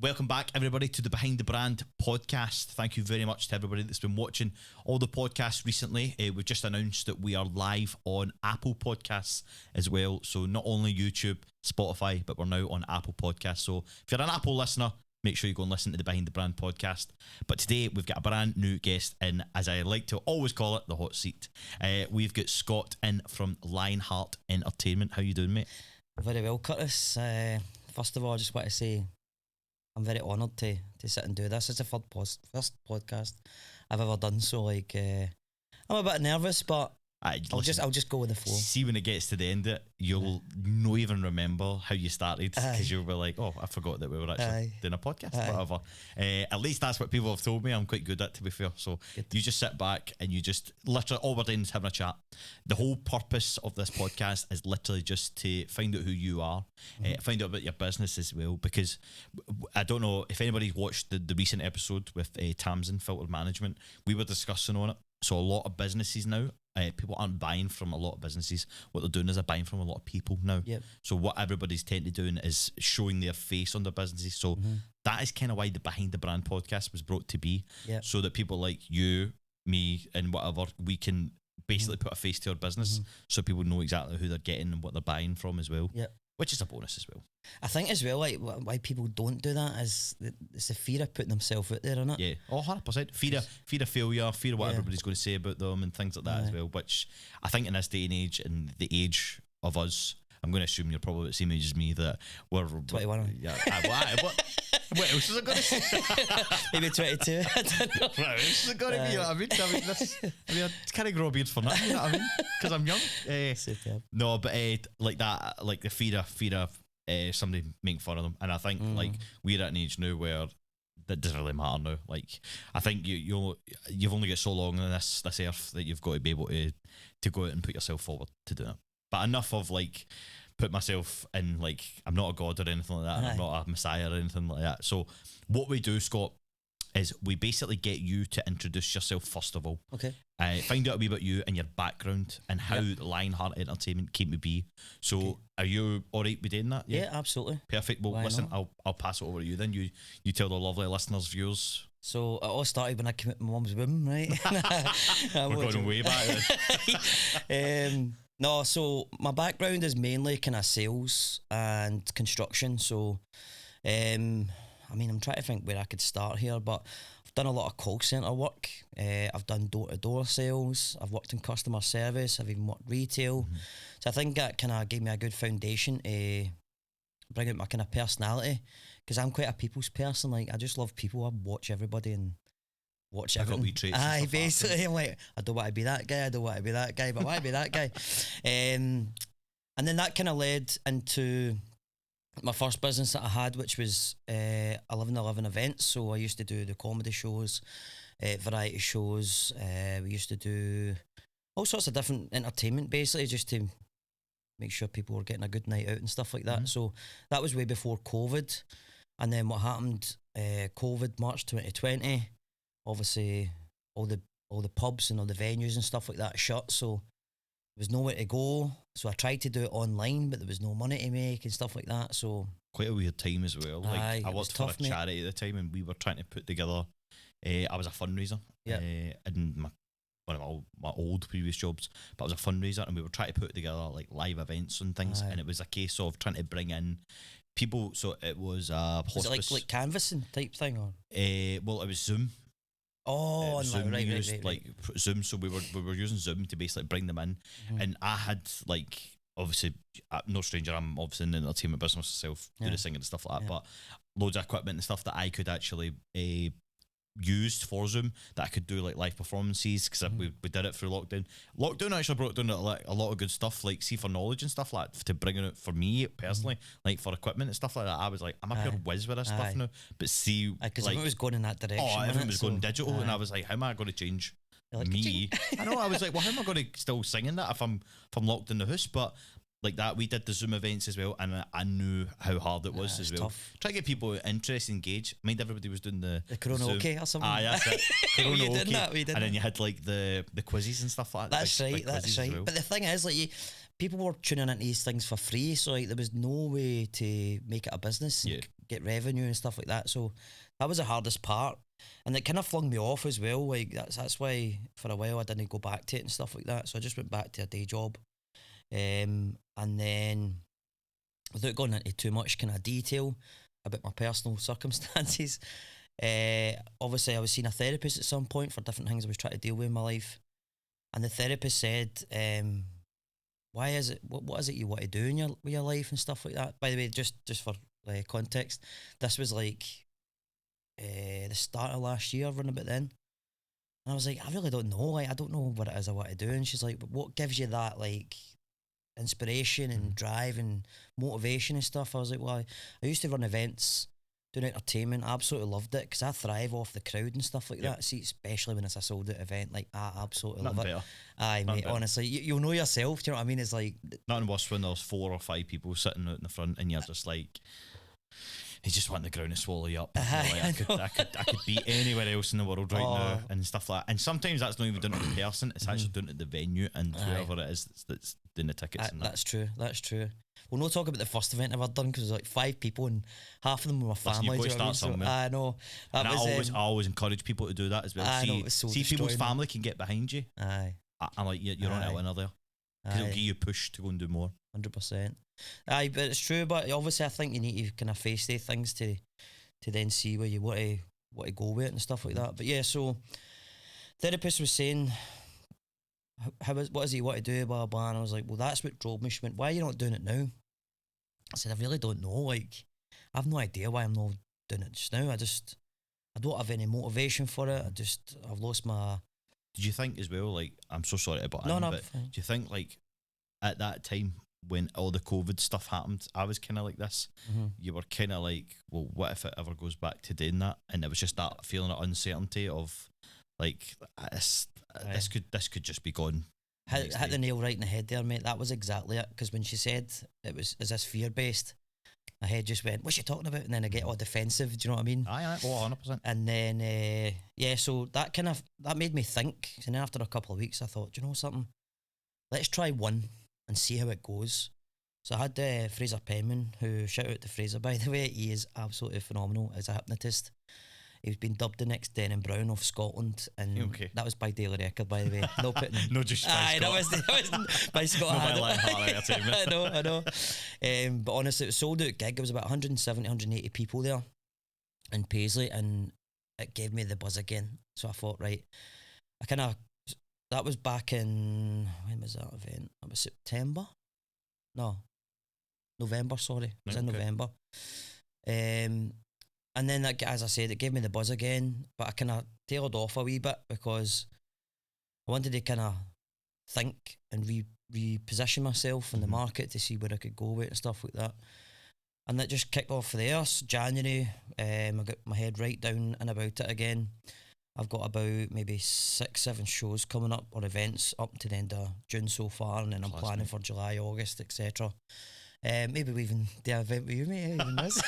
Welcome back, everybody, to the Behind the Brand podcast. Thank you very much to everybody that's been watching all the podcasts recently. We've just announced that we are live on Apple Podcasts as well. So not only YouTube, Spotify, but we're now on Apple Podcasts. So if you're an Apple listener, make sure you go and listen to the Behind the Brand podcast. But today we've got a brand new guest in, as I like to always call it, the hot seat. We've got Scott in from LionHeart Entertainment. How you doing, mate? Very well, Curtis. First of all, I just want to say I'm very honoured to sit and do this. It's the first podcast I've ever done, so like I'm a bit nervous, but I'll just go with the flow. See, when it gets to the end of it, you'll not even remember how you started, because you'll be like, oh, I forgot that we were actually doing a podcast, whatever. At least that's what people have told me I'm quite good at, to be fair. So you just sit back and you just literally, all we're doing is having a chat. The whole purpose of this podcast is literally just to find out who you are, find out about your business as well, because I don't know if anybody's watched the recent episode with Tamsin Filtered Management. We were discussing on it. So a lot of businesses now, people aren't buying from a lot of businesses. What they're doing is they're buying from a lot of people now. Yep. So what everybody's tend to doing is showing their face on their businesses. So that is kind of why the Behind the Brand podcast was brought to be. Yep. So that people like you, me, and whatever, we can basically put a face to our business, so people know exactly who they're getting and what they're buying from as well. Yep. Which is a bonus as well. I think as well, like why people don't do that is it's the fear of putting themselves out there, isn't it? Yeah, 100%. Fear of failure, fear of what everybody's going to say about them and things like that as well, which I think in this day and age, and the age of us, I'm going to assume you're probably the same age as me, that we're 21. Yeah, what else is it going to say? Maybe 22. I don't know. What else is it going to be? You know what I mean? I can't grow a beard for nothing, you know what I mean? Because I'm young. No, but like that, like the fear of somebody making fun of them. And I think like we're at an age now where that doesn't really matter now. Like I think you've only got so long on this earth that you've got to be able to go out and put yourself forward to do it. But enough of like put myself in, like I'm not a god or anything like that. I'm not a messiah or anything like that. So what we do, Scott, is we basically get you to introduce yourself first of all. Okay. Find out a wee about you and your background and how LionHeart Entertainment came to be. So are you all right with doing that? Yeah, absolutely. Perfect. Well, listen, I'll pass it over to you then. You tell the lovely listeners, viewers. So it all started when I came out of my mum's womb, right? We're going way back then. No, so my background is mainly kind of sales and construction. So, I mean, I'm trying to think where I could start here, but I've done a lot of call centre work. I've done door-to-door sales. I've worked in customer service. I've even worked retail. So I think that kind of gave me a good foundation to bring out my kind of personality, because I'm quite a people's person. Like I just love people. I watch everybody and watch everything. Wee traits. Basically, I'm like, I don't want to be that guy. I don't want to be that guy, but I want to be that guy. And then that kind of led into my first business that I had, which was 1111 events. So I used to do the comedy shows, variety shows. We used to do all sorts of different entertainment, basically, just to make sure people were getting a good night out and stuff like that. So that was way before COVID. And then what happened, COVID, March 2020, obviously all the pubs and all the venues and stuff like that shut, so there was nowhere to go. So I tried to do it online, but there was no money to make and stuff like that. So quite a weird time as well. Like I worked for a charity at the time, and we were trying to put together. I was a fundraiser. In one of my old previous jobs, but I was a fundraiser, and we were trying to put together like live events and things, and it was a case of trying to bring in people. So it was hospice. Was it like canvassing type thing, or? Well, it was Zoom. Oh, Zoom. Right. Like Zoom, so we were using Zoom to basically bring them in, and I had like, obviously, no stranger, I'm obviously in the entertainment business myself, do the singing and stuff like that, but loads of equipment and stuff that I could actually used for Zoom, that I could do like live performances, because we did it through lockdown. Lockdown actually brought down a lot of good stuff, like see, for knowledge and stuff like that, to bring it out for me personally, like for equipment and stuff like that. I was like, I'm a pure whiz with this stuff now, but see, because like, everyone was going in that direction. Oh, everyone was going digital, and I was like, how am I going to change me? I know, I was like, well, how am I going to still singing that if I'm locked in the house? But like that, we did the Zoom events as well, and I knew how hard it was as well. Tough. Try to get people interested, engaged. I mean, everybody was doing the karaoke or something. That's it. Karaoke. We did and then you had like the quizzes and stuff like that. That's right. Well. But the thing is, like, people were tuning into these things for free, so like there was no way to make it a business and get revenue and stuff like that. So that was the hardest part, and it kind of flung me off as well. Like that's why for a while I didn't go back to it and stuff like that. So I just went back to a day job, and then without going into too much kind of detail about my personal circumstances, obviously I was seeing a therapist at some point for different things I was trying to deal with in my life, and the therapist said, why is it, what is it you want to do in with your life and stuff like that? By the way, just for context, this was like the start of last year, around about then, and I was like, I really don't know, like I don't know what it is I want to do. And she's like, but what gives you that like inspiration and drive and motivation and stuff? I was like, well, I used to run events, doing entertainment. I absolutely loved it because I thrive off the crowd and stuff like that. See, especially when it's a sold out event, like I absolutely love it. Aye, mate, honestly, you'll know yourself, do you know what I mean? It's like nothing worse when there's 4 or 5 people sitting out in the front and you're just like, you just want the ground to swallow you up. Like, I could be anywhere else in the world right now and stuff like that. And sometimes that's not even down to the person, it's actually down to the venue and whoever it is that's doing the tickets. And that's true. We'll not talk about the first event I've ever done because there's like 5 people and half of them were my family. You've got to start somewhere. I know. I always encourage people to do that as well. See people's family can get behind you. Aye. I'm like, you're on a winner there. Because it'll give you a push to go and do more. 100%. Aye, but it's true. But obviously, I think you need to kind of face these things to then see where you want to go with it and stuff like that. But yeah, so therapist was saying, what is it you want to do, blah, blah. And I was like, well, that's what drove me. She went, why are you not doing it now? I said, I really don't know. Like, I have no idea why I'm not doing it just now. I don't have any motivation for it. I've lost my... Did you think as well, like, I'm so sorry to butt in, but do you think, like, at that time when all the COVID stuff happened, I was kind of like this. You were kind of like, well, what if it ever goes back to doing that? And it was just that feeling of uncertainty of, like, this could just be gone. Hit the nail right in the head there, mate. That was exactly it. Because when she said is this fear-based, my head just went, what's she talking about? And then I get all defensive, do you know what I mean? Aye, 100%. And then, so that made me think. And then after a couple of weeks, I thought, do you know something? Let's try one and see how it goes. So I had Fraser Penman, who, shout out to Fraser, by the way, he is absolutely phenomenal as a hypnotist. He's been dubbed the next Dennon Brown of Scotland, and that was by Daily Record, by the way. No putting, no, just by Scott. That was by Scott. No, by LionHeart Entertainment. I know. But honestly, it was a sold out gig. There was about 170, 180 people there in Paisley, and it gave me the buzz again. So I thought, right, that was back in, when was that event? That was September? No, November, sorry. It was in November. And then, that, as I said, it gave me the buzz again, but I kind of tailored off a wee bit because I wanted to kind of think and reposition myself in the market to see where I could go with it and stuff like that. And that just kicked off there. January, I got my head right down and about it again. I've got about maybe 6-7 shows coming up or events up to the end of June so far, and then I'm planning for July, August, etc. Maybe we even do an event with you, mate. Even this.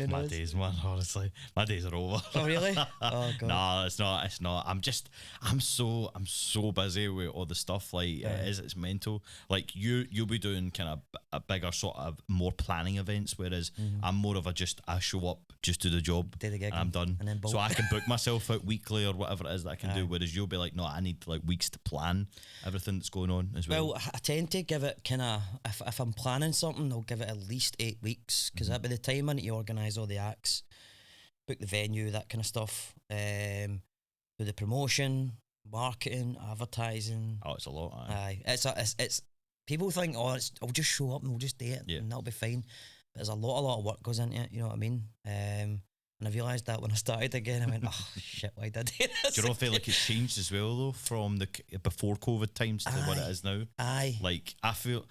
My days, man, honestly, my days are over. Oh really? Oh god. No, it's not. I'm so busy with all the stuff. Like it's mental. Like you'll be doing kind of a bigger sort of more planning events, whereas I'm more of I show up, just do the job, do the gig, and I'm done. And then so I can book myself out weekly or whatever it is that I can do. Whereas you'll be like, no, I need like weeks to plan everything that's going on as well. Well, I tend to give it kind of, if I'm planning something, I'll give it at least 8 weeks, because by the time I need to organise all the acts, book the venue, that kind of stuff, do the promotion, marketing, advertising. Oh, it's a lot. Aye, it's people think, I'll just show up and we'll just do it, and that'll be fine. But there's a lot of work goes into it. You know what I mean? And I realised that when I started again, I went, oh shit, why did I do this? Do you not feel like it's changed as well though, from the before COVID times to what it is now? Aye. Like I feel,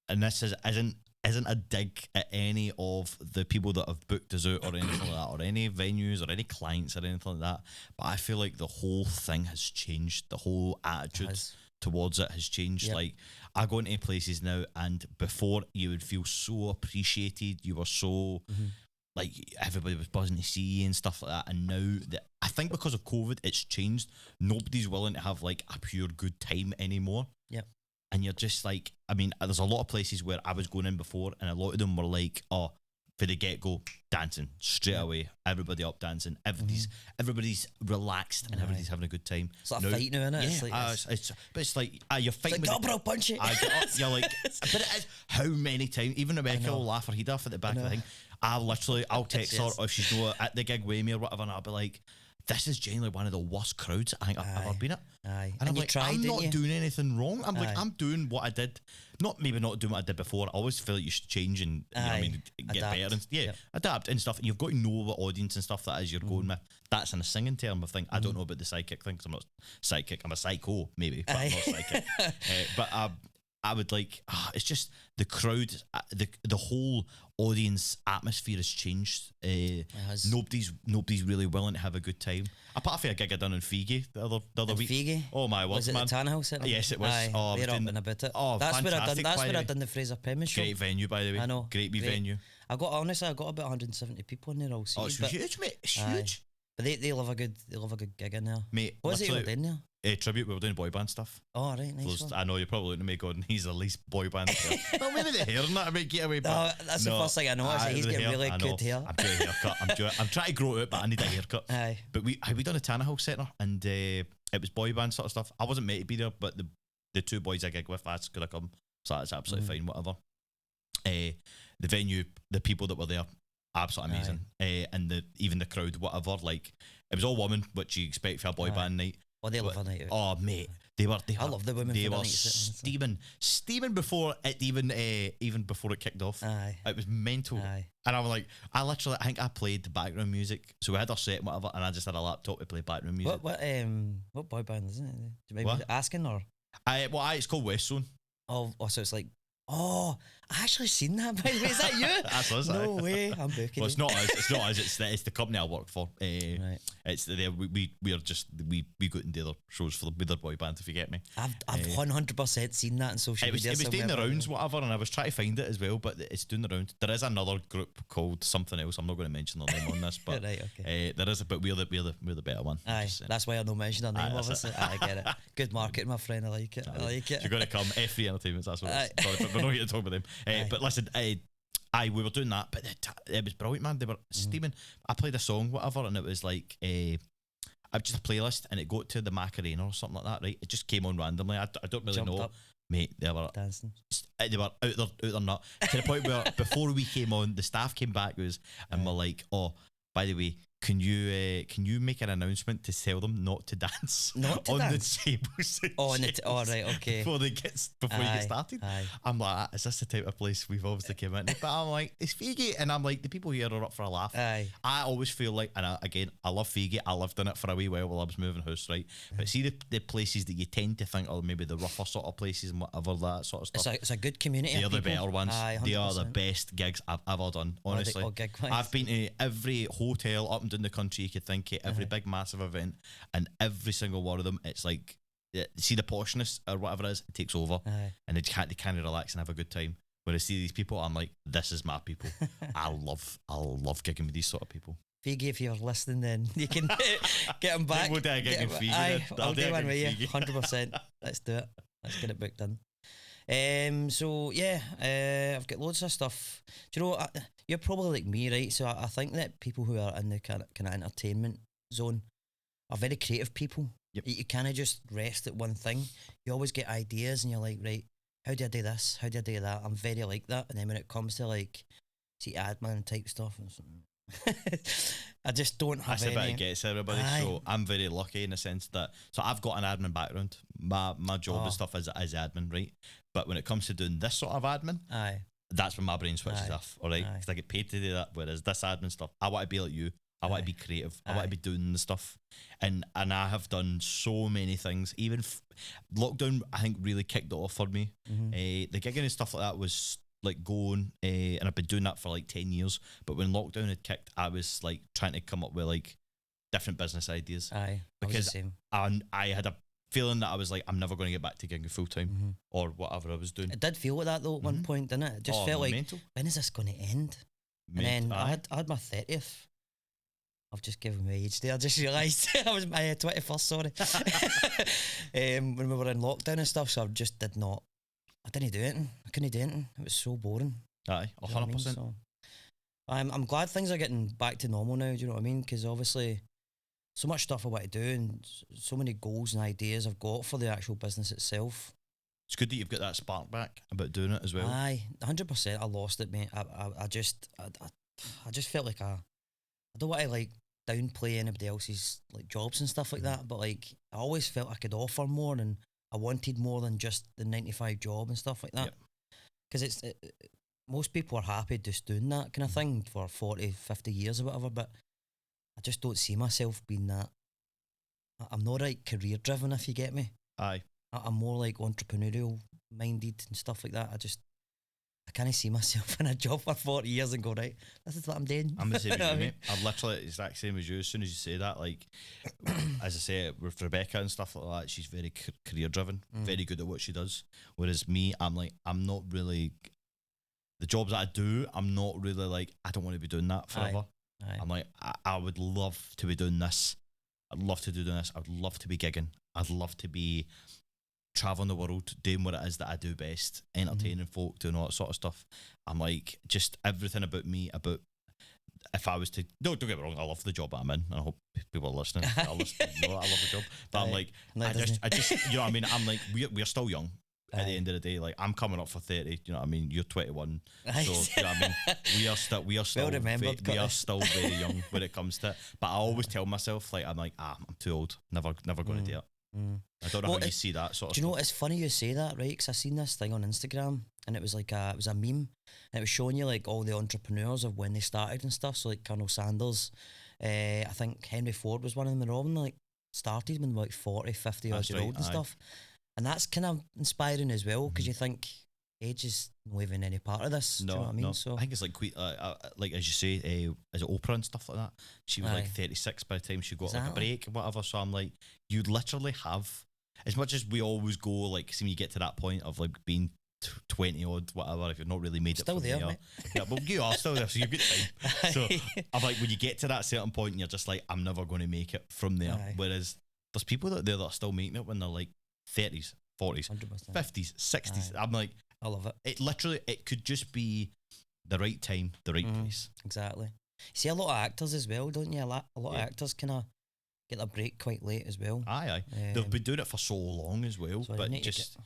and this isn't a dig at any of the people that have booked us out or anything like that, or any venues or any clients or anything like that, but I feel like the whole thing has changed. The whole attitude towards it has changed. Like I go into places now, and before you would feel so appreciated, you were so like everybody was buzzing to see you and stuff like that, and now that I think because of COVID it's changed, nobody's willing to have like a pure good time anymore. and you're just like, I mean, there's a lot of places where I was going in before, and a lot of them were like, oh, for the get go, dancing straight away, everybody up dancing, everybody's relaxed and everybody's having a good time. It's like a fight now, isn't it? Yeah, but it's like you're fighting. It's like, bro, punch it. I get up, you're like, but it is how many times? Even Rebecca will laugh her head off at the back of the thing. I'll text her if she's not at the gig with me or whatever, and I'll be like, this is genuinely one of the worst crowds I think I've ever been at. Aye. And I'm like, tried, I'm not you? doing anything wrong. I'm like, I'm doing what I did. Maybe not doing what I did before. I always feel like you should change and you know what I mean, get adapt. better. And, adapt and stuff. And you've got to know what audience and stuff that is you're going with. That's in a singing term of thing. I don't know about the psychic thing because I'm not psychic. I'm a psycho, maybe, but I'm not psychic. But I would like, it's just the crowd, the whole audience atmosphere has changed. Nobody's really willing to have a good time. Apart from a gig I done in Figi the other week. Figi? Oh my word, was it man. the Tan House? Yes, it was. Aye, they're up and about it. Oh, that's fantastic. That's where I done the Fraser Penman show. Great venue, by the way. I know. Great venue. I got about 170 people in there all season. Oh, it's huge, mate. It's huge. But they love a good gig in there. Mate, what is it you were doing there? Tribute, we were doing boy band stuff. Oh, right, nice one. I know you're probably looking at me going, he's the least boy band. Well, maybe the hair and that I might get away. No, that's the first thing I know. He's getting really good hair. I'm doing a haircut. I'm trying to grow it out, but I need a haircut. Aye. But we done a Tannehill Centre, and it was boy band sort of stuff. I wasn't meant to be there, but the two boys I gig with asked could I come, so that's absolutely fine, whatever. The venue, the people that were there, absolutely amazing. And even the crowd, whatever, like it was all women, which you expect for a boy band night. Oh, they love a night out. Oh, mate, I love the women. They were steaming before it even before it kicked off. Aye. It was mental. Aye. And I was like, I think I played the background music. So we had our set and whatever, and I just had a laptop to play background music. What boy band is it? Do you maybe asking or? It's called West Zone. Oh, so it's like. Oh, I actually seen that. By the way, is that you? That's us. No way, I'm booking. Well, it's not us. It's not us. It's the company I work for. Right. It's we are just we go out and do their shows for with their boy band. If you get me, I've 100% seen that in social media. It was doing the rounds, whatever, and I was trying to find it as well. But it's doing the rounds. There is another group called something else. I'm not going to mention their name on this, but right, okay. there is. But we're the better one. Aye, that's why I don't mention their name. Obviously, I get it. Good marketing, my friend. I like it. You're going to come F3 Entertainment. That's what it is. Sorry, but we're not here to talk about them. But listen, we were doing that, but it was brilliant, man. They were steaming. I played a song, whatever, and it was like I just a playlist, and it got to the Macarena or something like that, right? It just came on randomly. I don't really know, mate. They were dancing. They were out their nut to the point where before we came on, the staff came back to us and were like, "Oh, by the way, can you make an announcement to tell them not to dance on the tables? Right, okay. Before you get started." Aye. I'm like, is this the type of place we've obviously come into? But I'm like, it's Figi, and I'm like, the people here are up for a laugh. Aye. I always feel like, and I love Figi. I lived in it for a wee while I was moving house, right? But see the places that you tend to think are maybe the rougher sort of places and whatever, that sort of stuff. It's a good community. They are the better ones. Aye, they are the best gigs I've ever done. Honestly, I've been to every hotel up and down the country you could think of, every big massive event, and every single one of them, it's like, see the poshness or whatever it is, it takes over, and they can't relax and have a good time. When I see these people, I'm like, this is my people. I love gigging with these sort of people. Figi, if you're listening, then you can get them back. We'll do a gig in Figi. I'll do one with you, 100%. Let's do it. Let's get it booked in. I've got loads of stuff. Do you know, you're probably like me, right? So I think that people who are in the kind of entertainment zone are very creative people. Yep. You kind of just rest at one thing. You always get ideas and you're like, right, how do I do this? How do I do that? I'm very like that. And then when it comes to like, see, admin type stuff and I just don't have any. That's a bit of guess, everybody. So I'm very lucky in the sense that, so I've got an admin background. My job and stuff is admin, right? But when it comes to doing this sort of admin, that's when my brain switches off, all right? Because I get paid to do that. Whereas this admin stuff, I want to be like you. I want to be creative. I want to be doing the stuff. And I have done so many things. Even lockdown, I think, really kicked it off for me. The gigging and stuff like that was like going, and I've been doing that for like 10 years. But when lockdown had kicked, I was like trying to come up with like different business ideas. Because I had a feeling that I was like, I'm never going to get back to gigging full time or whatever I was doing. It did feel like that though at one point, didn't it? It just felt like, when is this going to end? And then I had my 30th. I've just given my age there. I just realised I was my 21st, sorry. When we were in lockdown and stuff, so I just did not I didn't do anything. I couldn't do anything. It was so boring. Aye, 100%. So I'm glad things are getting back to normal now. Do you know what I mean? Because obviously, so much stuff I want to do and so many goals and ideas I've got for the actual business itself. It's good that you've got that spark back about doing it as well. Aye, 100%. I lost it, mate. I just felt like I don't want to like downplay anybody else's like jobs and stuff like that, but like I always felt I could offer more and I wanted more than just the 9 to 5 job and stuff like that. Because most people are happy just doing that kind of thing for 40, 50 years or whatever, but I just don't see myself being that. I'm not like career driven, if you get me. Aye. I'm more like entrepreneurial minded and stuff like that. I can't see myself in a job for 40 years and go, right, this is what I'm doing. I'm the same as you, mate. I'm literally the exact same as you. As soon as you say that, like, as I say, with Rebecca and stuff like that, she's very career driven, very good at what she does. Whereas me, I'm like, I'm not really, the jobs that I do, I'm not really like, I don't want to be doing that forever. Aye. I'm like, I would love to be doing this. I'd love to do this. I'd love to be gigging. I'd love to be traveling the world, doing what it is that I do best, entertaining folk, doing all that sort of stuff. I'm like, just everything about me, about if I was to, don't get me wrong, I love the job that I'm in, and I hope people are listening. I love the job, but I'm like, I just, you know what I mean? I'm like, we're still young. At the end of the day, like I'm coming up for 30. You know what I mean? You're 21, so you know what I mean. We are still we are still very young when it comes to it. But I always tell myself, like I'm too old. Never going to do it. I don't know how you see that sort of. Do you know what? It's funny you say that, right? Because I seen this thing on Instagram, and it was like it was a meme, and it was showing you like all the entrepreneurs of when they started and stuff. So like Colonel Sanders, I think Henry Ford was one of them. And all of them like started when they were like 40, 50 years old and stuff. And that's kind of inspiring as well, because you think age is not even any part of this. Do you know what I mean? So I think it's like as you say, is it Oprah and stuff like that? She was like 36 by the time she got like a break and whatever. So I'm like, you literally have, as much as we always go like, see when you get to that point of like being 20 odd, whatever, if you've not really made still it from there, there. mate. Yeah, well, you are still there, so you've got time. So I'm like, when you get to that certain point, and you're just like, I'm never going to make it from there. Whereas there's people out there that are still making it when they're like 30s, 40s, 100%. 50s, 60s. I'm like, I love it. It could just be the right time, the right place. Exactly. See a lot of actors as well, don't you? A lot of actors kind of get their break quite late as well. Aye. They've been doing it for so long as well, but just.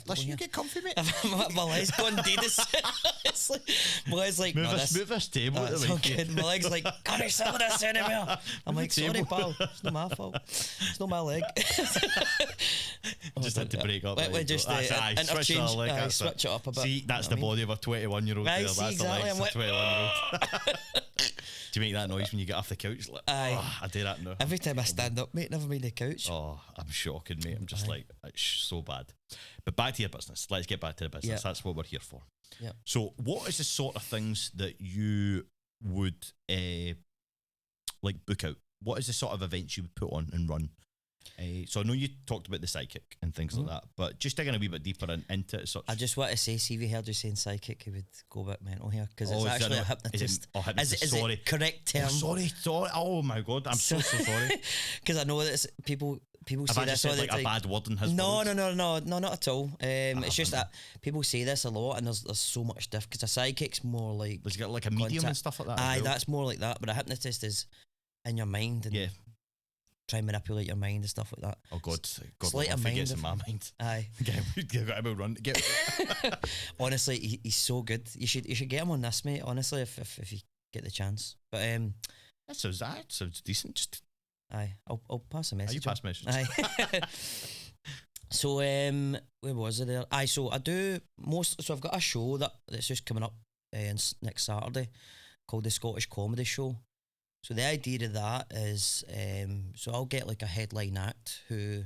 Listen, you get comfy, mate. My leg's gone dead. It's like, my leg's like, move this table. It's all good. My leg's like, can't you sell this anymore? I'm like, sorry, pal. It's not my fault. It's not my leg. Just had to break up. We just interchange. Switch it up a bit. See, that's the body of a 21-year-old. That's the legs of a 21-year-old. Do you make that noise when you get off the couch? Like, I do that now. Every time I stand up, mate, never mind the couch. Oh, I'm shocking, mate. I'm just like, it's so bad. But back to your business. Let's get back to the business. Yep. That's what we're here for. Yep. So what is the sort of things that you would like book out? What is the sort of events you would put on and run? So I know you talked about the psychic and things like that, but just digging a wee bit deeper into it. I just want to say, see if you heard you saying psychic, he would go a bit mental here, because it's actually a hypnotist. Is it correct term? Sorry. Oh my God, I'm so sorry. Because I know that people say this all the time. A bad word in his No, not at all. It's just that people say this a lot, and there's so much different. Because a psychic's more like, does it get like a medium and stuff like that? Aye, that's more like that. But a hypnotist is in your mind and try and manipulate your mind and stuff like that. Oh God, sleight of mind gets in my mind. Aye, get him a run. Honestly, he's so good. You should get him on this, mate. Honestly, if you get the chance. But that sounds decent. Just I'll pass a message. You pass message. Aye. So where was it there? Aye, so I do most. So I've got a show that's just coming up next Saturday called the Scottish Comedy Show. So the idea of that is, so I'll get like a headline act who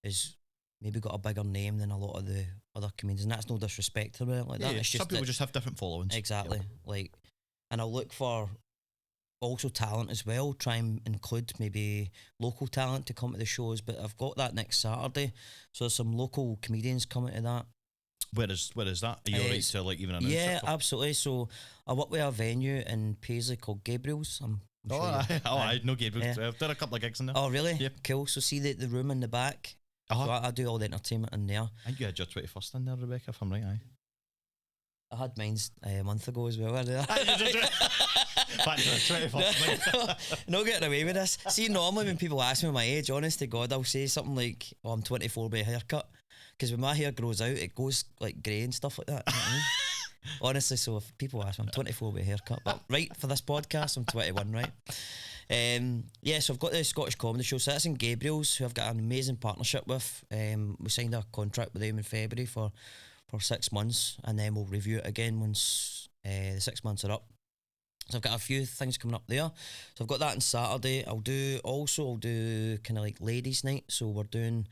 is maybe got a bigger name than a lot of the other comedians, and that's no disrespect to it like that. Yeah, it's just some people just have different followings. Exactly. Like, and I'll look for also talent as well. Try and include maybe local talent to come to the shows. But I've got that next Saturday, so there's some local comedians coming to that. Where is that? Are you alright to like even announce it? Yeah, absolutely. So I work with a venue in Paisley called Gabriel's. I know Gabriel's. I've done a couple of gigs in there. Oh, really? Yep. Cool. So see the room in the back. Uh-huh. So I do all the entertainment in there. I think you had your 21st in there, Rebecca, if I'm right, aye. I had mine's a month ago as well. Back to the 21st. Not getting away with this. See, normally when people ask me my age, honest to God, I'll say something like, "Oh, I'm 24 by a haircut," because when my hair grows out, it goes like grey and stuff like that. You know what I mean? Honestly, so if people ask me, I'm 24 by a haircut, but right for this podcast, I'm 21, right? Yeah, so I've got the Scottish Comedy Show. So that's in Gabriel's, who I've got an amazing partnership with. We signed a contract with them in February for 6 months, and then we'll review it again once the 6 months are up. So I've got a few things coming up there. So I've got that on Saturday. I'll do kind of like ladies' night. So we're doing,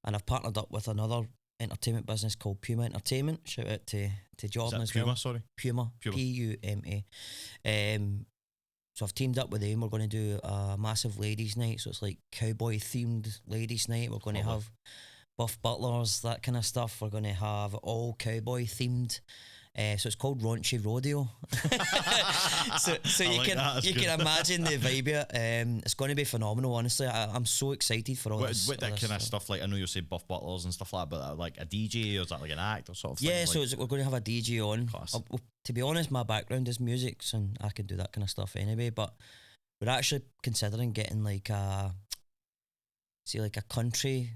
and I've partnered up with another entertainment business called Puma Entertainment. Shout out to Jordan as Puma, well. sorry? Puma. Puma. So I've teamed up with them. We're going to do a massive ladies' night. So it's like cowboy themed ladies' night. We're going to have buff butlers, that kind of stuff. We're going to have all cowboy themed. So it's called Raunchy Rodeo. so you can imagine the vibe here. It's going to be phenomenal, honestly. I'm so excited for all this. What that kind of stuff, like I know you say buff butlers and stuff like that, but like a DJ, or is that like an act or sort of thing? Yeah, so we're going to have a DJ on. To be honest, my background is music, so I can do that kind of stuff anyway, but we're actually considering getting like a country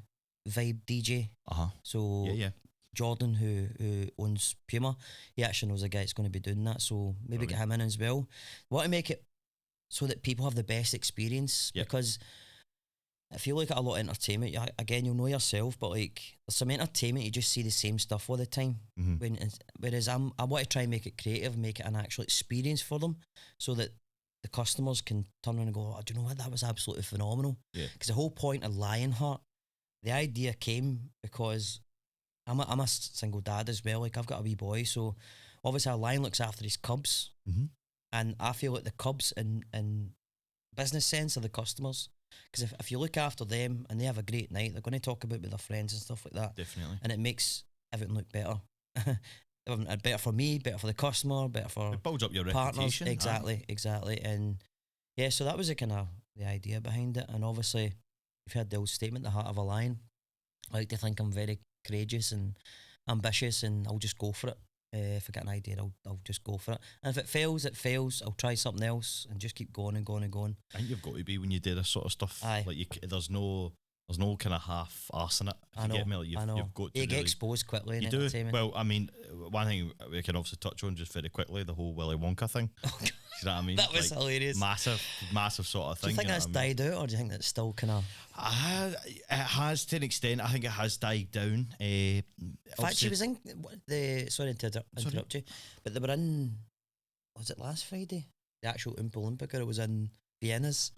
vibe DJ. So yeah. Jordan, who owns Puma, he actually knows a guy that's going to be doing that, so maybe get him in as well. We want to make it so that people have the best experience, because if you look at a lot of entertainment, again, you'll know yourself, but like there's some entertainment, you just see the same stuff all the time. Whereas I want to try and make it creative, make it an actual experience for them, so that the customers can turn around and go, "Oh, do you know what? That was absolutely phenomenal." Because the whole point of LionHeart, the idea came because I'm a single dad as well. Like I've got a wee boy, so obviously a lion looks after his cubs, and I feel like the cubs in business sense are the customers. Because if you look after them and they have a great night, they're going to talk about with their friends and stuff like that. Definitely, and it makes everything look better. Better for me, better for the customer, better for it builds up your partners. reputation. Exactly, and yeah, so that was the idea behind it. And obviously, you've heard the old statement, "The heart of a lion." I like to think I'm very courageous and ambitious, and I'll just go for it. If I get an idea, I'll just go for it. And if it fails, it fails. I'll try something else and just keep going and going and going. I think you've got to be when you do this sort of stuff. Aye. Like there's no kind of half arse in it. I know. You get me? Like you've got to you get exposed quickly. You do. Well, I mean, one thing we can obviously touch on just very quickly, the whole Willy Wonka thing. You know what I mean? That was hilarious. Massive sort of thing. Do you think that's died out, or do you think that's still kind of? It has to an extent. I think it has died down. In fact, she was in sorry to interrupt you, but they were in. Was it last Friday? The actual Oompa Loompa girl was in Vienna's.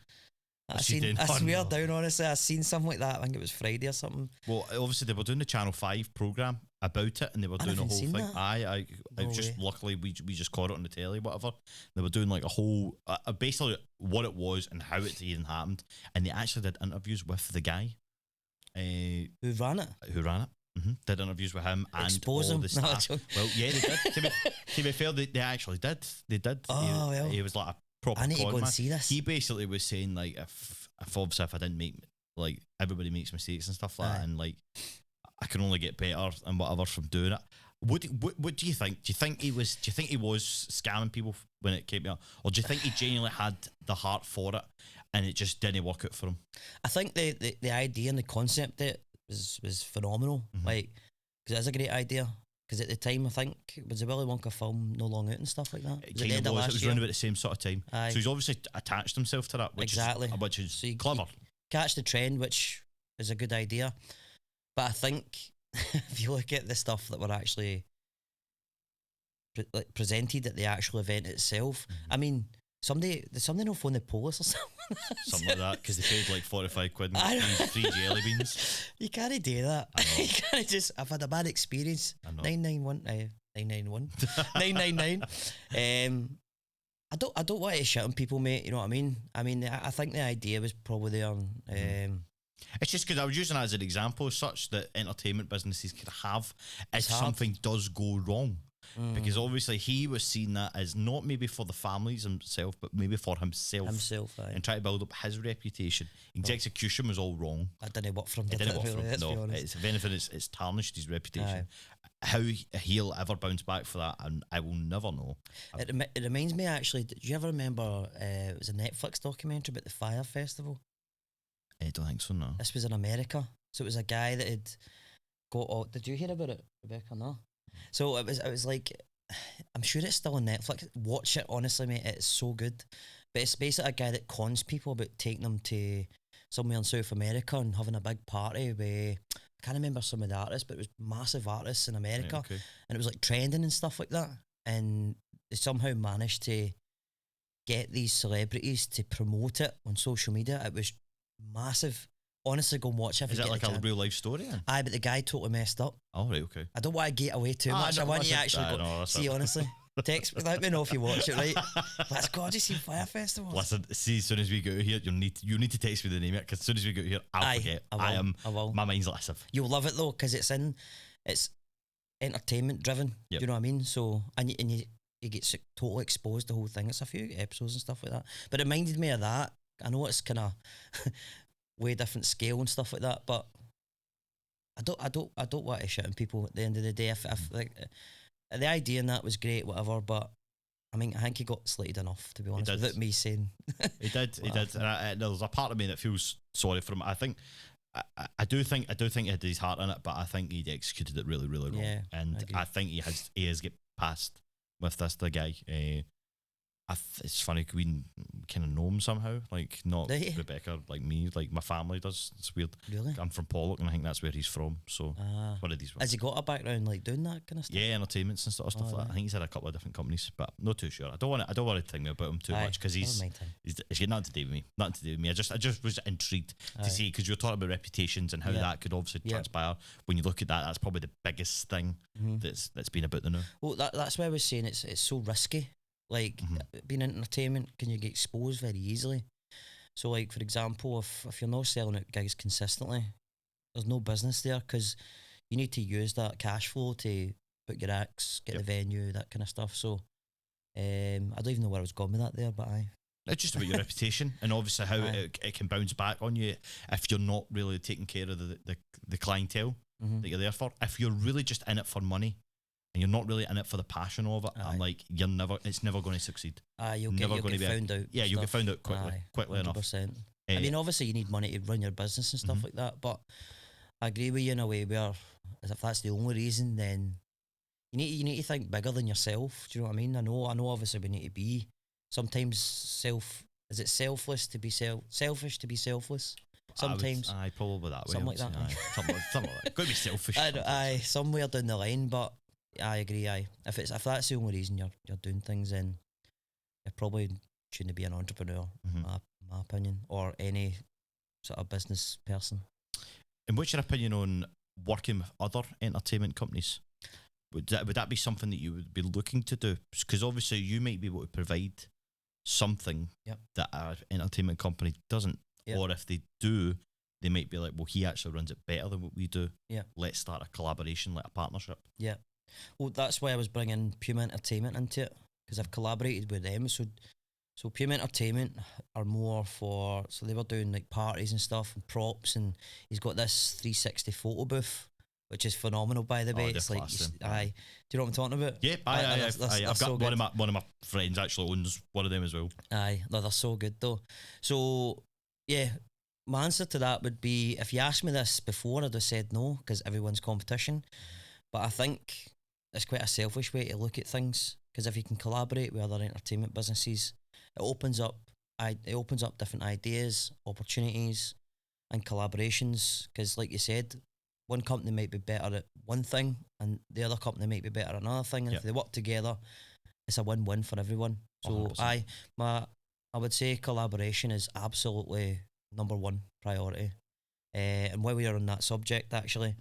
I swear down, honestly, I seen something like that. I think it was Friday or something. Well, obviously they were doing the Channel 5 programme about it, and they were doing a whole thing. I just luckily we just caught it on the telly, whatever. They were doing like a whole basically what it was and how it even happened, and they actually did interviews with the guy who ran it. Did interviews with him and expose all him. the staff. Well, yeah, they did. to be fair, they actually did. They did. Oh, well. He was like a proper I need to go man. and see this. He basically was saying like if obviously if I didn't make, like, everybody makes mistakes and stuff like that, and like I can only get better and whatever from doing it. What do you think? Do you think he was scamming people when it came out, or do you think he genuinely had the heart for it and it just didn't work out for him? I think the idea and the concept of it was phenomenal. Like, because it's a great idea. Because at the time, I think, was the Willy Wonka film no long out and stuff like that? It was around about the same sort of time. Aye. So he's obviously attached himself to that, which is so clever. Catch the trend, which is a good idea. But I think if you look at the stuff that were actually presented at the actual event itself, I mean, somebody no phone the police or something. Something like that, because they paid like 45 quid and three jelly beans. You can't do that. You can't just, I've had a bad experience. 991 991 999. I don't want to shit on people, mate, you know what I mean? I think the idea was probably there. It's just because I was using that as an example, such that entertainment businesses could have if something does go wrong. because obviously he was seeing that as not maybe for the families himself, but maybe for himself, and try to build up his reputation. His execution was all wrong. That didn't work for him. It didn't work for him. No, it's, if anything, it's tarnished his reputation. How he'll ever bounce back for that, and I will never know. It reminds me, actually, did you ever remember it was a Netflix documentary about the Fire Festival? I don't think so, no. This was in America. So it was a guy that had got... did you hear about it, Rebecca? No. So it was like... I'm sure it's still on Netflix. Watch it, honestly, mate. It's so good. But it's basically a guy that cons people about taking them to somewhere in South America and having a big party where... I can't remember some of the artists, but it was massive artists in America. Right, okay. And it was like trending and stuff like that. And they somehow managed to get these celebrities to promote it on social media. It was massive. Honestly, go and watch it. Is it like a real life story? Aye, but the guy totally messed up. Oh, right, okay. I don't want to get away too much. I want you to actually go see, honestly. Text me, let me know if you watch it, right? Let's go. Just see Fire Festival. Listen, see, as soon as we get out here, you need to text me the name of it, because as soon as we get out here, I'll forget. I will. My mind's massive. You'll love it though, because it's entertainment driven. Yep. Do you know what I mean? So and you get totally exposed to the whole thing. It's a few episodes and stuff like that. But it reminded me of that. I know it's kind of way different scale and stuff like that, but I don't want to shit on people at the end of the day. If like the idea in that was great, whatever, but I mean, I think he got slated enough, to be honest, without me saying. He did. And there's a part of me that feels sorry for him. I think, I do think he had his heart in it, but I think he executed it really, really wrong. Yeah, and I think he has get past with this. The guy, it's funny, we kind of know him somehow, like not Rebecca, like me, like my family does. It's weird. Really? I'm from Pollock, and I think that's where he's from. So one of these. Has he got a background like doing that kind of stuff? Yeah, entertainments and stuff like that. I think he's had a couple of different companies, but not too sure. I don't want to think about him too much, because he's got nothing to do with me. Nothing to do with me. I just was intrigued to see, because you're talking about reputations and how that could obviously transpire. When you look at that, that's probably the biggest thing that's been about the now. Well, that's why I was saying it's so risky. Like being in entertainment, can you get exposed very easily? So like, for example, if you're not selling out gigs consistently, there's no business there, because you need to use that cash flow to book your acts, get the venue, that kind of stuff. So I don't even know where I was going with that there, but it's just about your reputation, and obviously how it can bounce back on you if you're not really taking care of the clientele that you're there for. If you're really just in it for money, and you're not really in it for the passion of it, I'm like, it's never going to succeed. You'll get found out. Yeah, you'll get found out quickly enough. I mean, obviously you need money to run your business and stuff like that, but I agree with you in a way where, if that's the only reason, then you need to think bigger than yourself. Do you know what I mean? I know obviously we need to be sometimes selfish to be selfless? Sometimes. Probably that way. Something like that. Something like that. Got to be selfish. Somewhere down the line, but I agree. If that's the only reason you're doing things, then you probably shouldn't be an entrepreneur, my opinion, or any sort of business person. And what's your opinion on working with other entertainment companies? Would that be something that you would be looking to do? Because obviously you might be able to provide something that an entertainment company doesn't, or if they do, they might be like, well, he actually runs it better than what we do. Yeah, let's start a collaboration, like a partnership. Yeah. Well, that's why I was bringing Puma Entertainment into it, because I've collaborated with them. So Puma Entertainment are more for, so they were doing like parties and stuff and props, and he's got this 360 photo booth, which is phenomenal, by the way. It's like, do you know what I'm talking about? Yeah, I've got one of my friends actually owns one of them as well. They're so good though. So yeah, my answer to that would be, if you asked me this before, I'd have said no, because everyone's competition. But I think it's quite a selfish way to look at things, because if you can collaborate with other entertainment businesses, it opens up different ideas, opportunities, and collaborations. Because like you said, one company might be better at one thing, and the other company might be better at another thing, and if they work together, it's a win-win for everyone. So 100%. I would say collaboration is absolutely number one priority. And while we are on that subject, actually,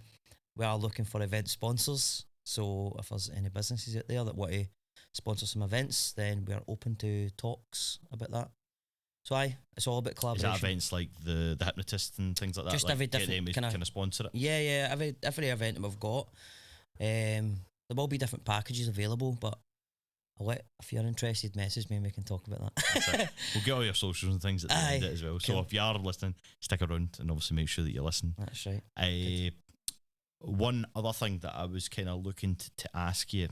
we are looking for event sponsors. So if there's any businesses out there that want to sponsor some events, then we are open to talks about that. So it's all about collaboration. Is that events like the hypnotist and things like that? Just like every different kind of sponsor it? Yeah. Every event that we've got. there will be different packages available, but if you're interested, message me and we can talk about that. We'll get all your socials and things at the end of it as well. So if you are listening, stick around and obviously make sure that you listen. That's right. One other thing that I was kind of looking to ask you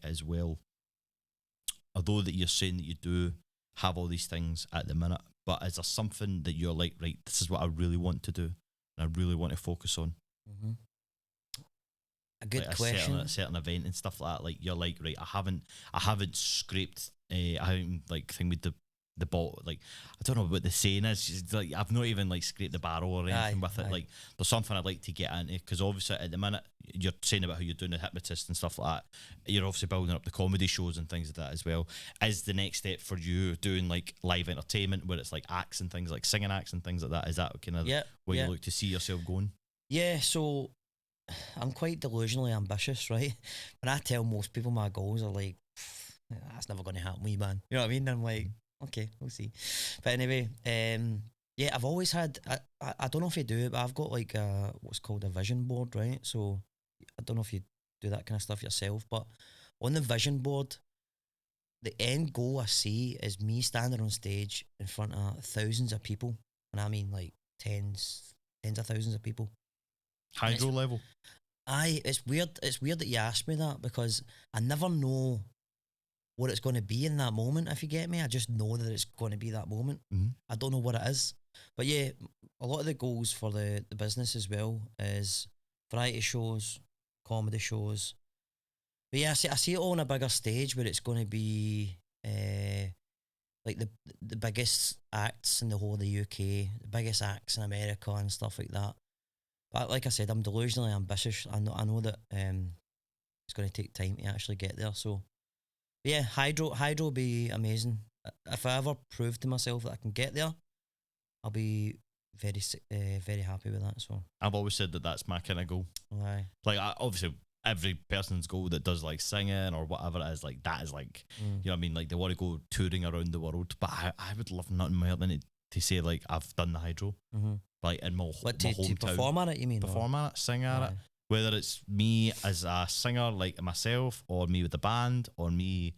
as well, although that you're saying that you do have all these things at the minute, but is there something that you're like, right, this is what I really want to do and I really want to focus on? Mm-hmm. A good like question. A certain event and stuff like that. Like you're like, right, I haven't scraped. I haven't like thing with the ball. Like I don't know what the saying is. It's like I've not even like scraped the barrel or anything with it. Like there's something I'd like to get into, because obviously at the minute you're saying about how you're doing the hypnotist and stuff like that. You're obviously building up the comedy shows and things like that as well. Is the next step for you doing like live entertainment where it's like acts and things, like singing acts and things like that? Is that kind of where you look to see yourself going? Yeah, so I'm quite delusionally ambitious, right? When I tell most people my goals are like, that's never going to happen, wee man. You know what I mean? I'm like, okay, we'll see. But anyway, yeah, I've always had, I don't know if you do it, but I've got like what's called a vision board, right? So I don't know if you do that kind of stuff yourself, but on the vision board, the end goal I see is me standing on stage in front of thousands of people. And I mean like tens of thousands of people. Hydro level. It's weird that you asked me that, because I never know what it's going to be in that moment, if you get me. I just know that it's going to be that moment. Mm-hmm. I don't know what it is. But yeah, a lot of the goals for the business as well is variety shows, comedy shows. But yeah, I see it all on a bigger stage where it's going to be like the biggest acts in the whole of the UK, the biggest acts in America and stuff like that. But like I said, I'm delusionally ambitious. I know that it's going to take time to actually get there. So yeah, hydro will be amazing. If I ever prove to myself that I can get there, I'll be very happy with that. So I've always said that that's my kind of goal. Aye. Like obviously every person's goal that does like singing or whatever it is, like that is like, you know what I mean? Like they want to go touring around the world, but I would love nothing more than to say like I've done the hydro. Mm-hmm. Like in my hometown. To perform at it, you mean? Perform at it, sing at it. Whether it's me as a singer, like myself, or me with the band, or me,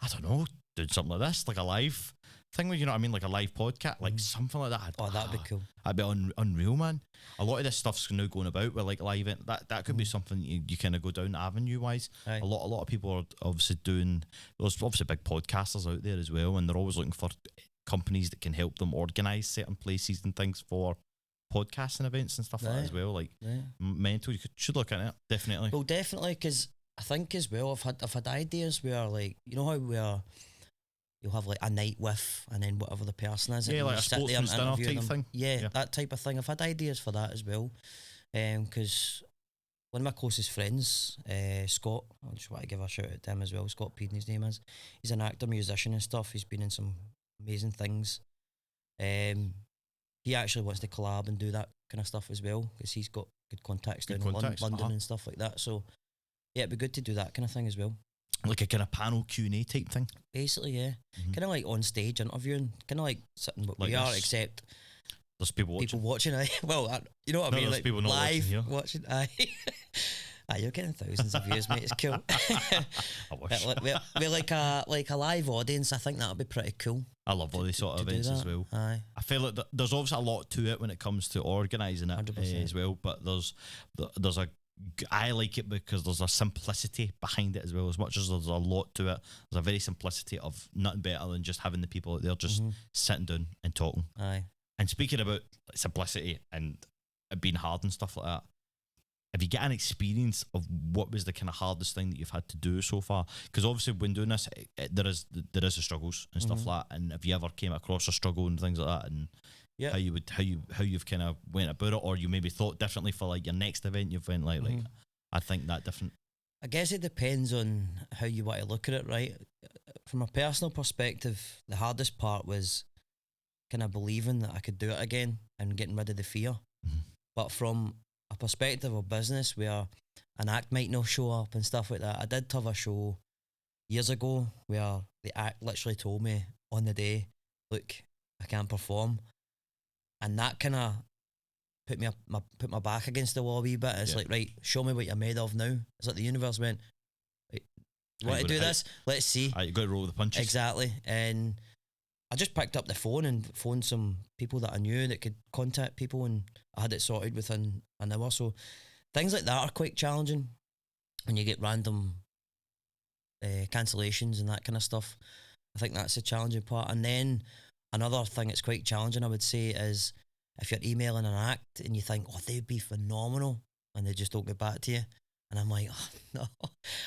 I don't know, doing something like this, like a live thing, you know what I mean? Like a live podcast, like something like that. That'd be cool. That'd be unreal, man. A lot of this stuff's now going about with like live, that could be something you kind of go down avenue-wise. A lot of people are obviously doing, there's obviously big podcasters out there as well, and they're always looking for companies that can help them organise certain places and things for podcasting events and stuff like that as well. Like mental, you should look at it, definitely. Well, definitely, because I think as well, I've had ideas where, like, you know how you'll have like a night with, and then whatever the person is, like a sportsman's dinner type thing. Yeah, that type of thing. I've had ideas for that as well, because one of my closest friends, Scott, I just want to give a shout out to him as well. Scott Peden, his name is. He's an actor, musician and stuff. He's been in some amazing things. He actually wants to collab and do that kind of stuff as well, because he's got good contacts down in London and stuff like that. So yeah, it'd be good to do that kind of thing as well. Like a kind of panel Q&A type thing? Basically, yeah. Mm-hmm. Kind of like on stage interviewing, kind of like sitting what we are, except there's people watching. Well, you know what I mean? Like people not live watching. You're getting thousands of views, mate. It's cool. I wish. We're like a live audience. I think that'll be pretty cool. I love all these sort of events as well. Aye. I feel like there's obviously a lot to it when it comes to organising it as well, but I like it because there's a simplicity behind it as well. As much as there's a lot to it, there's a very simplicity of nothing better than just having the people out there just sitting down and talking. Aye. And speaking about simplicity and it being hard and stuff like that, have you got an experience of what was the kind of hardest thing that you've had to do so far? Because obviously when doing this, there is the struggles and stuff like that. And have you ever came across a struggle and things like that, and how you've kind of went about it, or you maybe thought differently for like your next event? You've went like I think that different. I guess it depends on how you want to look at it, right? From a personal perspective, the hardest part was kind of believing that I could do it again and getting rid of the fear. But from a perspective of business where an act might not show up and stuff like that, I did have a show years ago where the act literally told me on the day, look, I can't perform, and that kind of put my back against the wall a wee bit. It's like, right, show me what you're made of now. It's like the universe went, You want to do this? Let's see. You got to roll with the punches. Exactly. And I just picked up the phone and phoned some people that I knew that could contact people, and I had it sorted within an hour. So things like that are quite challenging when you get random cancellations and that kind of stuff. I think that's the challenging part. And then another thing that's quite challenging, I would say, is if you're emailing an act and you think, oh, they'd be phenomenal, and they just don't get back to you. And I'm like, oh, no,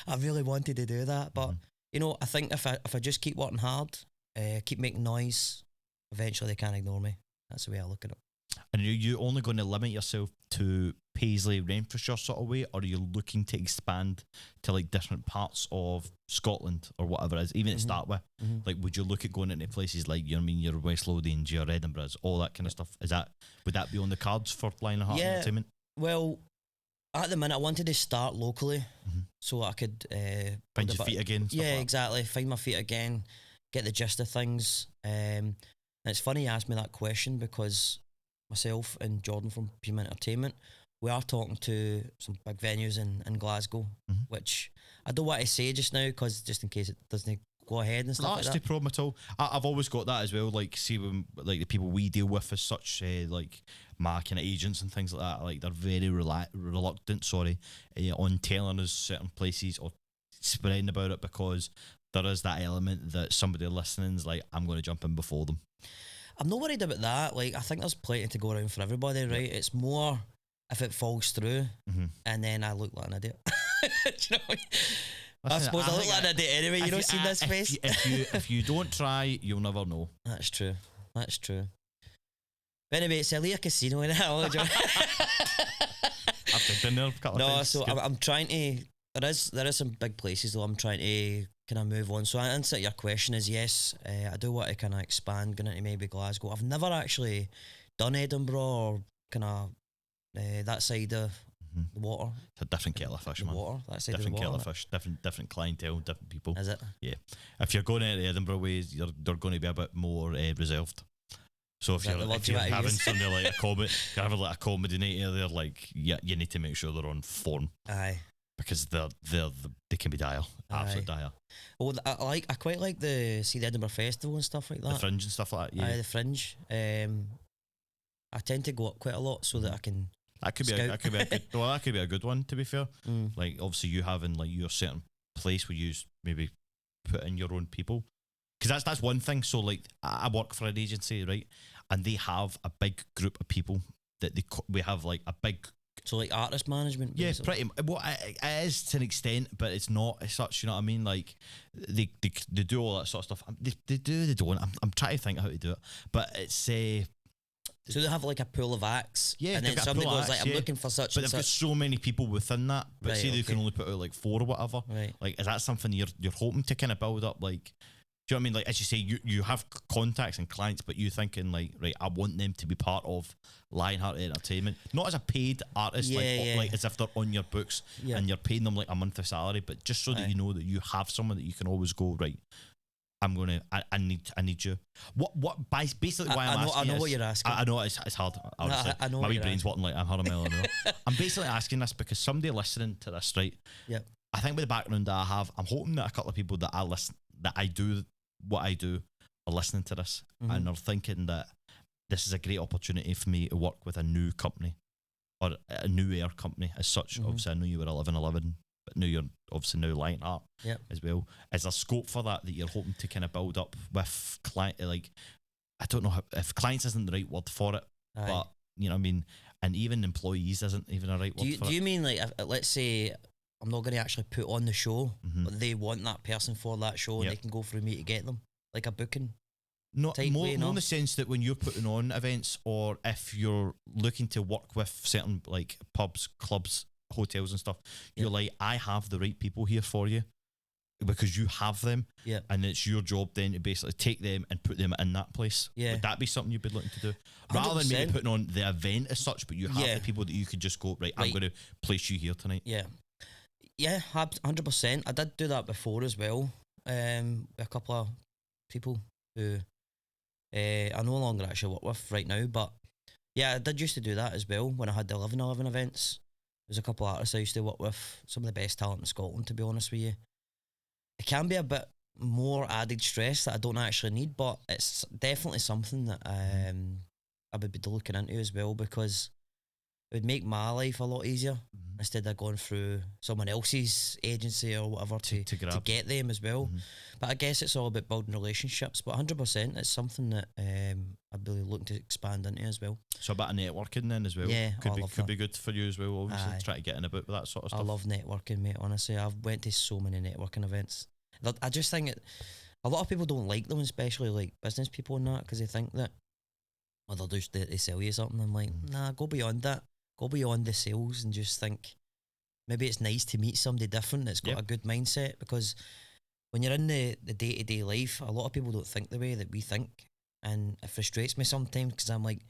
I really wanted to do that. But, you know, I think if I just keep working hard, keep making noise, eventually they can't ignore me. That's the way I look at it. And are you only going to limit yourself to Paisley, Renfrewshire sort of way, or are you looking to expand to like different parts of Scotland or whatever it is, even to start with? Like, would you look at going into places like, you know what I mean, your West Lothians, your Edinburghs, all that kind of stuff? Would that be on the cards for LionHeart Entertainment? Well, at the minute I wanted to start locally so I could find your feet again. Yeah, exactly. Find my feet again, get the gist of things. And it's funny you asked me that question, because myself and Jordan from EP Entertainment, we are talking to some big venues in Glasgow, which I don't want to say just now, because just in case it doesn't go ahead and stuff like that. That's no problem at all. I've always got that as well. Like, see, when like the people we deal with as such, like my kind of agents and things like that, like they're very reluctant, on telling us certain places or spreading about it, because there is that element that somebody listening is like, I'm going to jump in before them. I'm not worried about that. Like, I think there's plenty to go around for everybody, right? It's more if it falls through and then I look like an idiot. Do you know what I mean? I suppose I look like an idiot anyway. You don't see this face. If you don't try, you'll never know. That's true. That's true. But anyway, it's a Leah Casino in it. I've been there a couple of times. So I'm trying to. There is some big places though. I'm trying to kind of move on. So I answer your question is yes. I do want to kind of expand, going into maybe Glasgow. I've never actually done Edinburgh or kind of that side of the water. It's a different kettle of fish, man. Water, that side different of the water, kettle of fish, different clientele, different people. Is it? Yeah. If you're going into the Edinburgh ways, they're going to be a bit more reserved. So if you're having something like a comedy, a comedy night there, like you need to make sure they're on form. Aye. Because they can be dire, absolute dire. Oh, I quite like the Edinburgh Festival and stuff like that. The Fringe and stuff like that. Yeah, the Fringe. I tend to go up quite a lot so that I can. That could be a good one, to be fair. Like, obviously you having like your certain place where you maybe put in your own people, because that's one thing. So like, I work for an agency, right, and they have a big group of people that we have like a big. So like artist management. Yeah, pretty. Well, it is to an extent, but it's not as such. You know what I mean? Like they do all that sort of stuff. They don't. I'm trying to think how to do it, but it's so they have like a pool of acts, yeah, and then somebody goes like, I'm looking for such. But they've got so many people within that. But right, say they can only put out like 4 or whatever. Right. Like, is that something you're hoping to kind of build up? Like, do you know what I mean? Like, as you say, you have contacts and clients, but you thinking like, right, I want them to be part of LionHeart Entertainment, not as a paid artist, like as if they're on your books and you're paying them like a monthly salary, but just so that you know that you have someone that you can always go, right, I need you. Basically why I'm asking. I know what you're asking. I know it's hard. I know my wee brain's working like I'm hard a mile an hour. I'm basically asking this because somebody listening to this, right? Yeah. I think with the background that I have, I'm hoping that a couple of people that I do what I do are listening to this and are thinking that this is a great opportunity for me to work with a new company or a new air company as such. Obviously, I know you were 1111, but now you're obviously now LionHeart as well. Is there scope for that you're hoping to kind of build up with client? Like, I don't know if clients isn't the right word for it, but you know what I mean, and even employees isn't even a right word for it. Do you mean like, let's say I'm not going to actually put on the show, but they want that person for that show and they can go through me to get them, like a booking? More in the sense that when you're putting on events, or if you're looking to work with certain like pubs, clubs, hotels and stuff, you're like, I have the right people here for you because you have them, and it's your job then to basically take them and put them in that place. Would that be something you'd be looking to do, rather 100%. Than maybe putting on the event as such, but you have the people that you could just go, right, I'm going to place you here tonight? Yeah, 100%. I did do that before as well. A couple of people who I no longer actually work with right now, but yeah, I did used to do that as well when I had the 1111 events. There's a couple of artists I used to work with, some of the best talent in Scotland, to be honest with you. it can be a bit more added stress that I don't actually need, but it's definitely something that I would be looking into as well, because it would make my life a lot easier instead of going through someone else's agency or whatever to get them as well. But I guess it's all about building relationships, but 100% it's something that I'd really looking to expand into as well. So a bit of networking then as well. Yeah, could be good for you as well, obviously. Try to get in a bit with that sort of stuff. I love networking, mate, honestly. I've went to so many networking events. I just think a lot of people don't like them, especially like business people and that, because they think that, well, they'll just they sell you something. I'm like, nah, go beyond that. Go beyond the sales and just think maybe it's nice to meet somebody different that's got a good mindset, because when you're in the day-to-day life, a lot of people don't think the way that we think, and it frustrates me sometimes, because I'm like,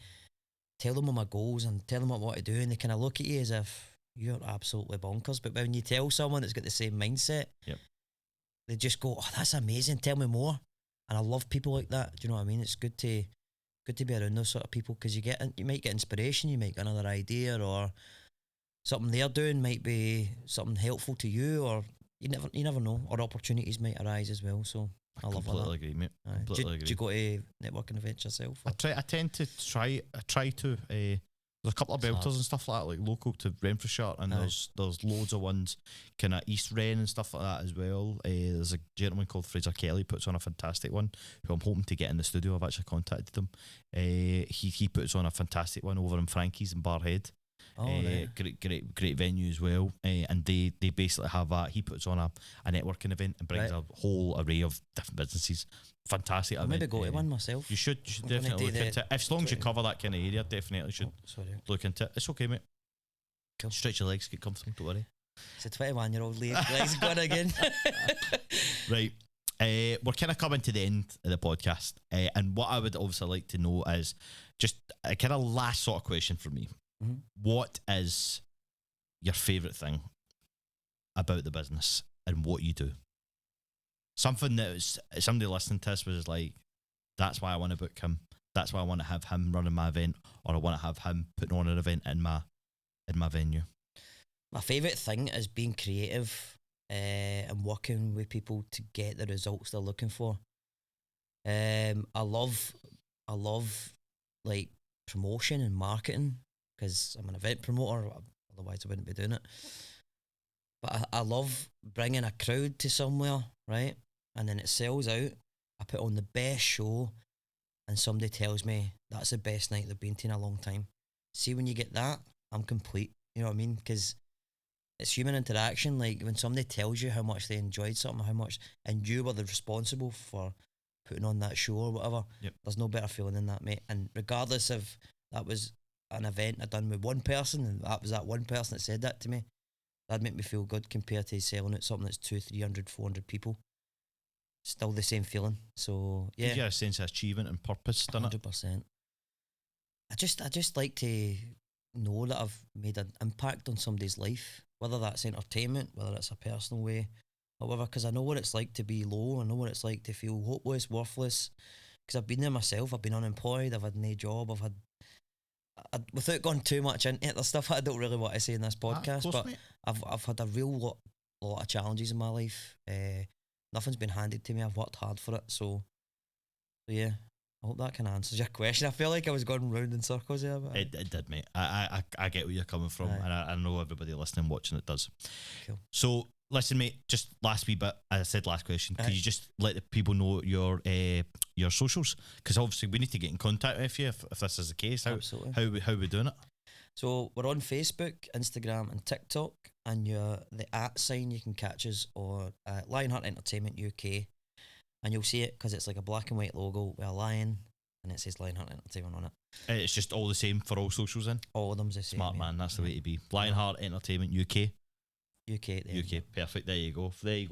tell them all my goals and tell them what I want to do, and they kind of look at you as if you're absolutely bonkers. But when you tell someone that's got the same mindset, they just go, oh, that's amazing, tell me more. And I love people like that. Do you know what I mean? It's good to be around those sort of people, because you might get inspiration, you might get another idea, or something they're doing might be something helpful to you, or you never know, or opportunities might arise as well. So I love that. Completely agree, mate. Completely agree. Do you go to networking events yourself? Or? I tend to try to. There's a couple of belters and stuff like that, like local to Renfrewshire, and there's loads of ones kind of East Wren and stuff like that as well. There's a gentleman called Fraser Kelly puts on a fantastic one, who I'm hoping to get in the studio. I've actually contacted him. He puts on a fantastic one over in Frankie's in Barhead. Great venue as well, and they basically have he puts on a networking event and brings a whole array of different businesses. Fantastic. I'll maybe go to one myself. You should definitely look into it. As long as you cover that kind of area, definitely should look into it. It's okay, mate. Cool. Stretch your legs, get comfortable, don't worry. It's a 21-year-old legs gone again. Right. We're kind of coming to the end of the podcast, and what I would obviously like to know is just a kind of last sort of question for me. What is your favourite thing about the business and what you do? Something that was, somebody listening to this was like, that's why I want to book him, that's why I want to have him running my event, or I want to have him putting on an event in my venue. My favourite thing is being creative and working with people to get the results they're looking for. I love like promotion and marketing, because I'm an event promoter, otherwise I wouldn't be doing it. But I love bringing a crowd to somewhere, right? And then it sells out. I put on the best show, and somebody tells me that's the best night they've been to in a long time. See, when you get that, I'm complete. You know what I mean? Because it's human interaction. Like when somebody tells you how much they enjoyed something, how much, and you were the responsible for putting on that show or whatever, there's no better feeling than that, mate. And regardless if that was an event I done with one person, and that was that one person that said that to me, that'd make me feel good, compared to selling out something that's 200, 300, 400 people. Still the same feeling. So yeah, you get a sense of achievement and purpose, doesn't it? 100%. I just like to know that I've made an impact on somebody's life, whether that's entertainment, whether it's a personal way, or whatever, because I know what it's like to be low. I know what it's like to feel hopeless, worthless, because I've been there myself. I've been unemployed, I've had no job, without going too much into it, there's stuff I don't really want to say in this podcast, but mate. I've had a real lot of challenges in my life. Nothing's been handed to me. I've worked hard for it. So yeah, I hope that kind of answers your question. I feel like I was going round in circles there. But it did, mate. I get where you're coming from, and I know everybody listening, watching it does. Cool. So listen, mate, just last wee bit, as I said, last question. Could you just let the people know your socials? Because obviously we need to get in contact with you if this is the case. Absolutely. How we doing it? So we're on Facebook, Instagram and TikTok, and the @ sign you can catch us on LionHeart Entertainment UK, and you'll see it because it's like a black and white logo with a lion, and it says LionHeart Entertainment on it. It's just all the same for all socials then? All of them's the same. Smart man, that's the way to be. LionHeart Entertainment UK. UK, perfect. There you go,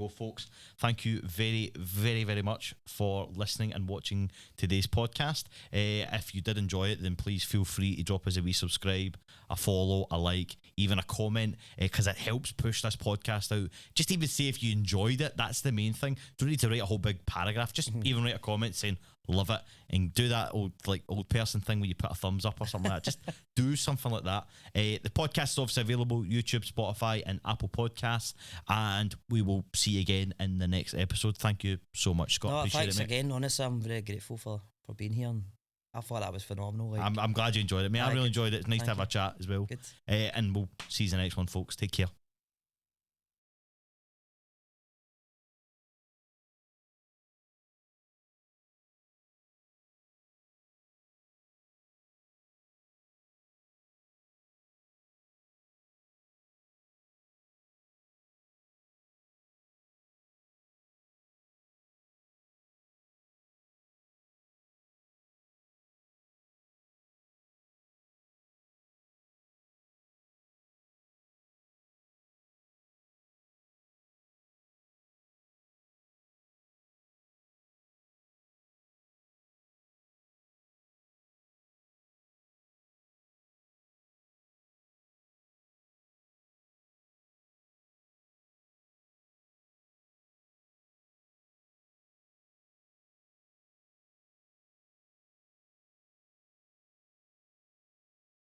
folks. Thank you very, very, very much for listening and watching today's podcast. If you did enjoy it, then please feel free to drop us a wee subscribe, a follow, a like, even a comment, because it helps push this podcast out. Just even say if you enjoyed it. That's the main thing. Don't need to write a whole big paragraph. Just even write a comment saying, love it. And do that old person thing where you put a thumbs up or something like that. Just do something like that. The podcast is obviously available YouTube, Spotify, and Apple Podcasts. And we will see you again in the next episode. Thank you so much, Scott. No, appreciate thanks it, mate. again. Honestly, I'm very grateful for being here. And I thought that was phenomenal. Like, I'm glad you enjoyed it, mate. I really enjoyed it. It's nice to have a chat as well. Good. And we'll see you in the next one, folks. Take care.